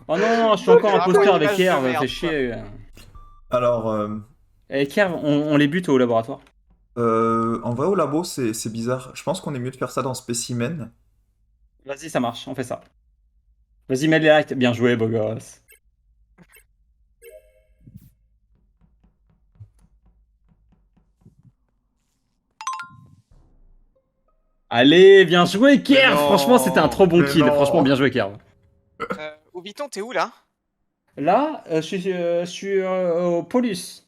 Oh non, je suis encore Vraiment imposteur une avec image de Kerv, merde, fait chier. Alors, Et Kerv, on les bute au laboratoire. en vrai, au labo, c'est bizarre. Je pense qu'on est mieux de faire ça dans spécimen. Vas-y, ça marche, on fait ça. Vas-y, mets les actes. Bien joué, beau gosse. Allez, bien joué, Kerv. Franchement, c'était un trop bon Mais kill. Franchement, non. bien joué, Kerv. Obiton, t'es où là? Là, je suis au Polus.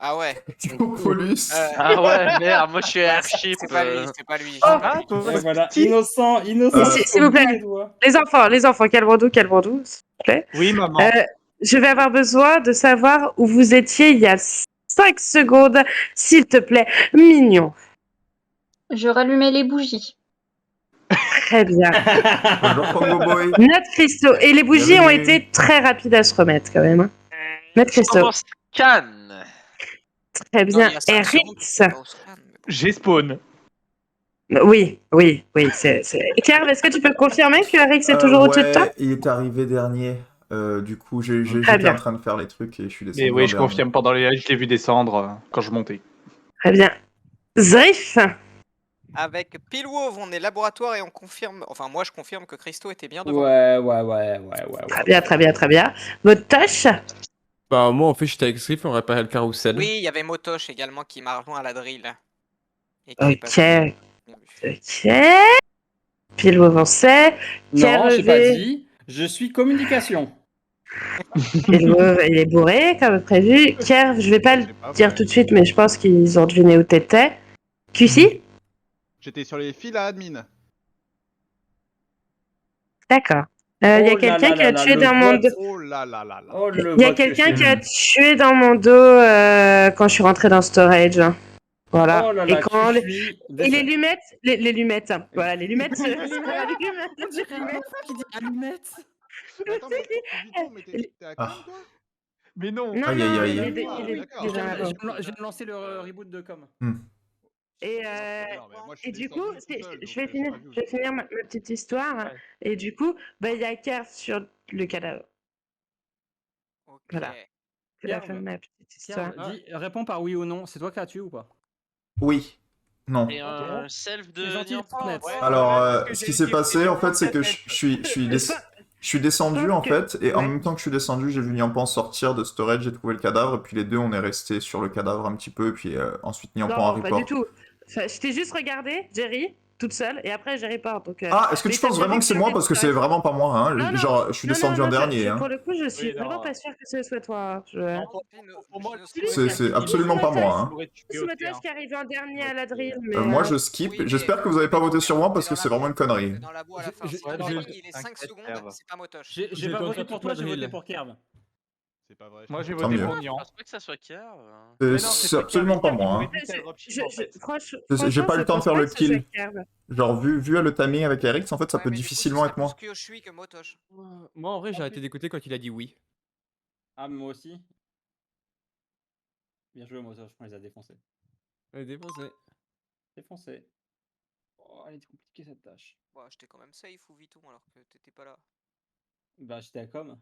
Ah ouais. Théopolis. Ah ouais, merde, moi je suis Ouais, Airship. c'est pas lui, c'est pas lui. Oh. c'est pas Ah, lui. toi Et voilà, aussi. innocent, S'il vous au bout plaît. des doigts. Les enfants, calmons-nous, s'il vous plaît. Oui, maman. Je vais avoir besoin de savoir où vous étiez il y a 5 secondes, s'il te plaît, mignon. Je rallumais les bougies. Très bien. Bonjour Congo Boy. Note Christo. Et les bougies ont Bienvenue. été très rapides à se remettre quand même. Hein. Note Je Christo. commence scan. Très Non, bien. il y a 5 secondes, Rix. c'est pas au scan, mais bon. J'ai spawn. Oui, c'est. Kerv, est-ce que tu peux confirmer que Rix est toujours au-dessus de toi? Ouais, il est arrivé dernier. Du coup, Très j'étais bien. en train de faire les trucs et je suis descendu. Mais oui, en je dernier. confirme. Pendant les lives, je l'ai vu descendre quand je montais. Très bien. Zrif. Avec Pilwov, on est laboratoire et on confirme. Enfin, moi je confirme que Christo était bien devant. Ouais. Très bien. Votre tâche? Bah, moi, en fait, j'étais avec Sriff, on réparait le carrousel. Oui, il y avait Motosh également qui m'a rejoint à la drill. Et qui est Ok. passé. Bien vu. Ok. Pile où on sait. Non, j'ai pas Kervé. dit. Je suis communication. Il est bourré, comme prévu. Kerv, je vais pas le C'est pas dire vrai. tout de suite, mais je pense qu'ils ont deviné où t'étais. QC? J'étais sur les fils à admin. D'accord. Il y a Oh là quelqu'un là qui a là tué là, dans le mon vote. dos. Oh là là là là. Oh, le Il y a vote que quelqu'un je qui a fais. tué dans mon dos quand je suis rentrée dans storage. Voilà. Oh là Et là, quand je suis et les lunettes, les lunettes. Voilà, les lunettes se rallument. On dirait une meuf qui dit allumette. Mais attends, mais Vito, mais t'es à Ah. com toi? Mais non. Non, Aïe, aïe, non, aïe. il est Ah, il est d'accord. déjà Ah, là-bas. ok. Je viens de lancer le reboot de com. Et, Non, mais moi, je suis et du coup, descendu tout seul, je donc, vais j'ai finir, pas vu où je vais finir ma petite histoire. Ouais. Et du coup, bah, il y a Kerv sur le cadavre. Ok. Voilà. C'est la Kerv. fin de ma petite histoire. Kerv, réponds par oui ou non. C'est toi qui l'as tué ou pas? Oui. Non. Et un self de C'est gentil, Niampan. Internet. Ouais. Alors, ce qui s'est passé, en fait, c'est que je suis descendu, en fait, et en Ouais. même temps que je suis descendu, j'ai vu Niampan sortir de storage, j'ai trouvé le cadavre, et puis les deux, on est restés sur le cadavre un petit peu, et puis ensuite Niampan a Non, pas report. du tout. Enfin, je t'ai juste regardé, Jerry, toute seule, et après j'ai report. Donc, Ah, est-ce que mais tu t'as penses bien vraiment vu que c'est que moi? j'étais Parce que toute c'est seule. vraiment pas moi, hein. Non, non. Genre, je suis Non, descendu en dernier, pour hein. le coup, je suis Oui, non. vraiment pas sûre que ce soit toi. Non, Pour moi, C'est absolument pas moi, hein. C'est Motage qui arrive en dernier à la drill. Mais Moi, je skip. Oui, mais- J'espère que vous avez pas voté sur moi, parce mais que dans c'est la- vraiment une connerie. Dans la boue à la fin, J'ai- si j'ai- Motosh, j'ai- il est 5 T'inquiète, secondes, Kerv. c'est pas Motosh. J'ai J'ai pas voté voté pour toi, j'ai drill. voté pour Kerv. C'est pas vrai. Moi, j'ai Tant voté mieux. pour Je Nian. pense pas que ça soit Kerv. C'est absolument pas moi, hein. J'ai pas eu le temps de faire le kill. Genre, vu le timing avec Eric, en fait, ça Ouais, peut mais du coup, difficilement ce être serait moi. plus Kyoshui que Motosh. Moi, en vrai, j'ai arrêté d'écouter quand il a dit oui. Ah, mais moi aussi. Bien joué, moi, on les a défoncés. Elle est défoncée. Défoncés. Oh, elle est compliquée cette tâche. Bah, j'étais quand même safe ou Viton alors que t'étais pas là. Bah, j'étais à com.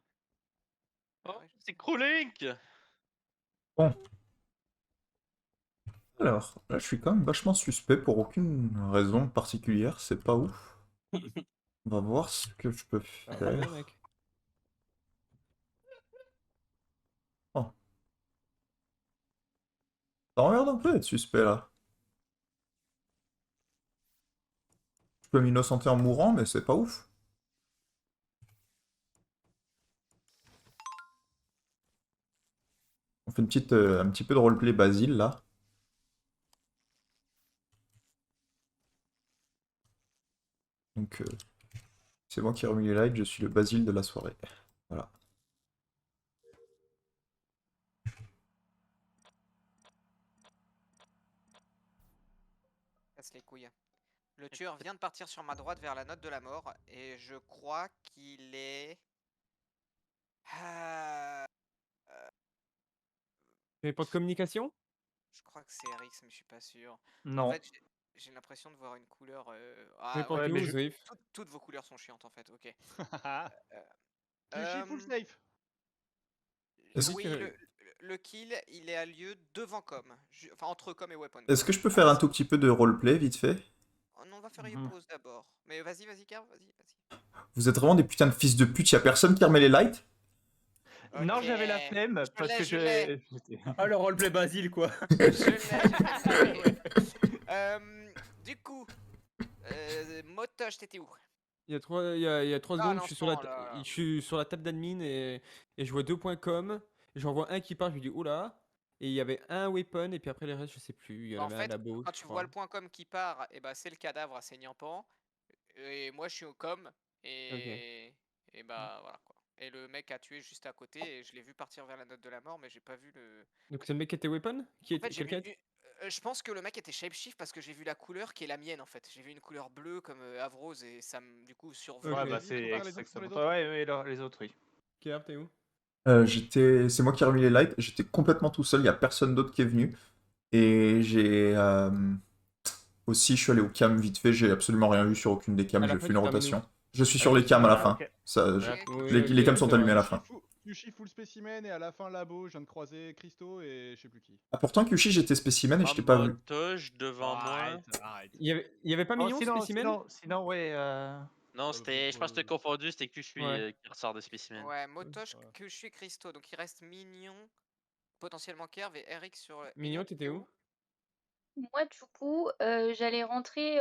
Oh, c'est Crolink. Bon. Alors, là, je suis quand même vachement suspect pour aucune raison particulière, c'est pas ouf. On va voir ce que je peux Ah, faire. ouais, mec. Oh. Ça m'emmerde un peu d'être suspect, là. Je peux m'innocenter en mourant, mais c'est pas ouf. On fait un petit peu de roleplay Basile, là. Donc, c'est moi qui ai remis les likes, je suis le Basile de la soirée. Voilà. Casse les couilles. Le tueur vient de partir sur ma droite vers la note de la mort et je crois qu'il est. Tu pas de communication? Je crois que c'est RX, mais je suis pas sûr. Non. En fait, j'ai l'impression de voir une couleur. Mais Ah, pas ouais, où, mais Zrif. toutes vos couleurs sont chiantes en fait, ok. Kyushi full safe. Est-ce Oui, que- le kill, il est à lieu devant Com. Enfin, entre Com et Weapon. Est-ce que je peux faire un tout petit peu de roleplay vite fait? Oh non, on va faire une pause d'abord. Mais vas-y, Carve, vas-y. Vous êtes vraiment des putains de fils de pute, y'a personne qui remet les lights? Non, Ok. j'avais la flemme Je parce l'ai, que je l'ai. Ah, le roleplay Basile, quoi. Je l'ai. Du coup, Motoche, t'étais où? Il y a 3 Ah, secondes, je suis, l'enfant, là. je suis sur la table d'admin et je vois 2.com. Et j'en vois un qui part, je lui dis oula. Et il y avait un weapon, et puis après les restes, je sais plus. Il y en En avait un fait, labo. quand je tu crois. vois le point com qui part, et bah c'est le cadavre à Seignampan. Et moi je suis au com. Et bah voilà quoi. Et le mec a tué juste à côté et je l'ai vu partir vers la note de la mort, mais j'ai pas vu le. Donc c'est le mec qui était weapon qui En fait, j'ai quelqu'un vu je pense que le mec était shapeshift parce que j'ai vu la couleur qui est la mienne en fait. J'ai vu une couleur bleue comme Avrose et ça me du coup survole. Ouais, Ok. bah c'est Les autres, exactement. les autres. Ouais, les autres, oui. Kerr, t'es où? C'est moi qui ai remis les lights, j'étais complètement tout seul, il y a personne d'autre qui est venu. Et aussi, je suis allé au cam vite fait, j'ai absolument rien vu sur aucune des cams, À la j'ai fin, fait une tu termines rotation. Je suis sur les cams à la fin. ok. Ça, Ok. les cams sont allumés à la fin. Kyushi full spécimen et à la fin labo, je viens de croiser Christo et je sais plus qui. Ah, pourtant, Kyushi, j'étais spécimen et je t'ai pas vu. Motoche devant moi. Arrête. Il y avait pas Mignon, spécimen? Sinon, ouais. Non, c'était, je pense que t'es confondu, c'était que je suis Ouais. qui ressort de spécimen. Ouais, Motoche, Ouais. que je suis Christo. Donc il reste Mignon, potentiellement Kerv et Eric sur. Mignon, t'étais où? Moi, du coup, j'allais rentrer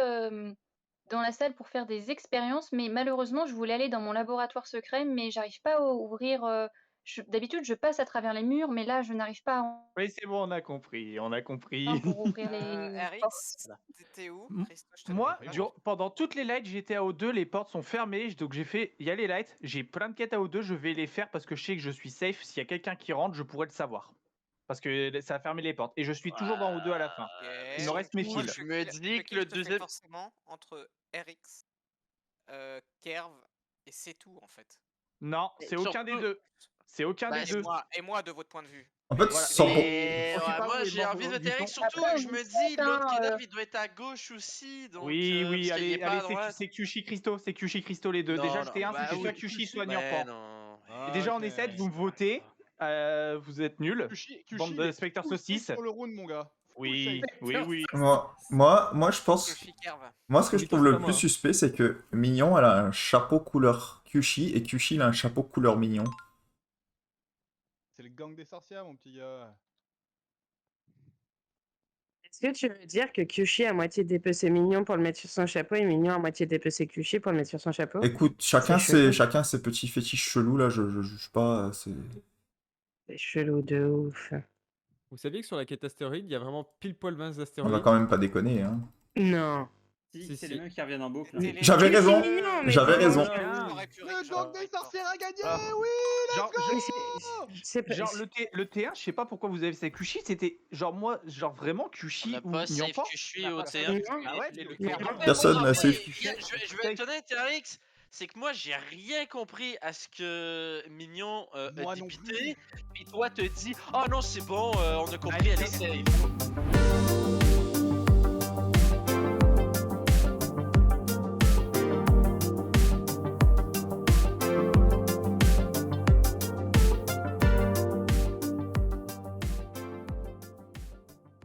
dans la salle pour faire des expériences, mais malheureusement, je voulais aller dans mon laboratoire secret, mais j'arrive pas à ouvrir. D'habitude, je passe à travers les murs, mais là, je n'arrive pas à Oui, c'est bon, on a compris, on a compris. pour ouvrir les Eric, portes. t'étais où? M- Christo, je te Moi, demande. pendant toutes les lights, j'étais à O2, les portes sont fermées, donc j'ai fait, il y a les lights, j'ai plein de quêtes à O2, je vais les faire parce que je sais que je suis safe. S'il y a quelqu'un qui rentre, je pourrais le savoir. Parce que ça a fermé les portes. Et je suis toujours dans O2 à la fin. Il me reste mes Moi, fils. Je me dis que kill le se fait deuxième. forcément entre Eric, Kerv et c'est tout en fait. Non, Et c'est aucun des surtout- deux. C'est aucun Bah, des deux. Et moi, de votre point de vue. En fait, Voilà. 100 Mais On sait pas moi où est j'ai mort envie de du Eric, temps. surtout Après, je on me sait dis pas, l'autre cadavre il doit être à gauche aussi. Donc, Oui, oui, parce qu'il est allez, pas à allez, droite. c'est Kyushi Christo, c'est Kyushi Christo les deux. Déjà, Non, j'étais un, bah c'était oui. soit Kyushi, soit Mais Niorpan. non. Et déjà, on est 7, vous me votez. Vous êtes nuls. Kyushi, Bande il de est spectateurs full safe saucisses. sur le round, mon gars. Full Oui, safe. oui. moi, je pense. Yoshi Kerv. Moi, ce que Mais je trouve c'est le pas plus moi. suspect, c'est que Mignon, elle a un chapeau couleur Kyushi et Kyushi, il a un chapeau couleur Mignon. C'est le gang des sorcières, mon petit gars. Est-ce que tu veux dire que Kyushi a moitié dépecé Mignon pour le mettre sur son chapeau et Mignon a moitié dépecé Kyushi pour le mettre sur son chapeau? Écoute, chacun C'est chelou. ses petits fétiches chelous, là, je juge pas, c'est... C'est chelou de ouf. Vous saviez que sur la quête astéroïde, il y a vraiment pile poil 20 On va astéroïdes? quand même pas déconner, hein. Non. Si, Si, c'est si. les mêmes qui reviennent en boucle. C'était les- J'avais Mais raison, c'est mignon, mais j'avais c'est raison. mignon. J'aurais pu Le Rick, gang j'aurais des pu Rick. sorcières a gagné, Ah. oui. Genre, Mais c'est pas. genre le T1, je sais pas pourquoi vous avez fait Kyushi, c'était genre moi, genre vraiment On Kyushi n'a ou pas safe Niorpan. que je suis au T1. Non. Ah ouais, Mais Après, Personne moi, n'a après, safe. je vais être honnête, Eric, c'est que moi j'ai rien compris à ce que Mignon a Moi non débité. Et toi te dis, oh non, c'est bon, on a compris, elle est safe.